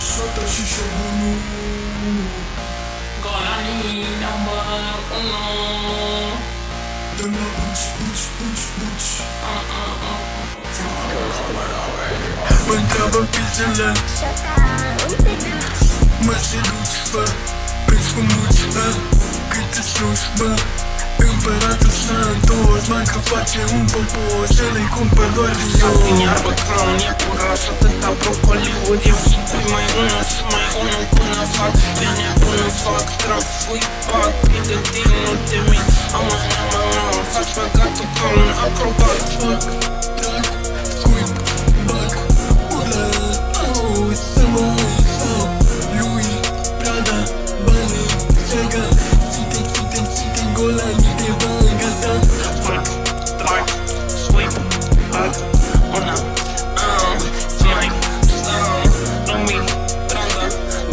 Shota și șogunul Golanii number 1. Dă-mi la buci, buci, buci, buci. Mă întreabă pizele, mă seduci, fă prins cu muci, câte slujbă. Împăratul s-a întors, bancă face un popor, să le cumpăr doar Sap din eu. iarbă, clown, e curaj, atâta brocoliuri. Eu și pui mai unul și mai unul până fac pe nebunul, fac trag, fui, bag, prinde timp, nu te mint. Faci băgatul ca un acrobat. Fac, trag, scuip, bag, urlă, auzi, să mă sau lui, Prada, Balenciaga. Suntem golanii de bani, gata. Fac, trag, sweep, bag, una, smile, stau, Lumi, Prada,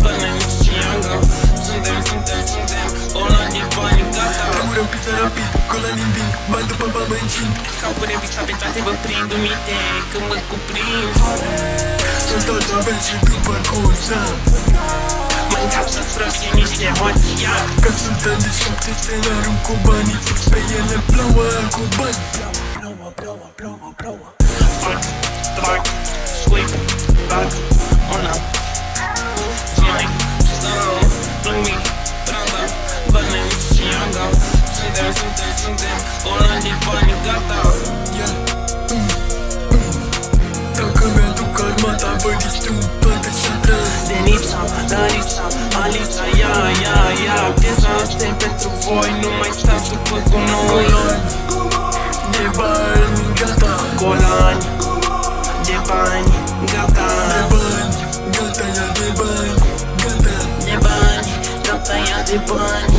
Balenciaga. Suntem golanii bani, gata. Tremurăm pizza rapid, golanii înving, bani după bani mă încing. Capuri vista pe toate vă prind umite când mă cuprind. Sunt toți avem și după constant. Mâncați sprăști niște hoția. Că suntem de 7 scenariu cu banii fix pe ele plouă cu bani. Plouă. Fac, trag, sweep, bag, una, smile, stau, Lumi, Prada, Balenciaga. Suntem golanii bani, gata. Dacă mi-aduc armata, vă distrug toate șatra. Denisa, Larisa, Alisa, ia piesa asta e pentru voi, nu mai stați după cu noi. Golani de bani, gata. Golani de bani, gata. De bani, gata, ia de bani, gata. De bani, gata, ia de bani.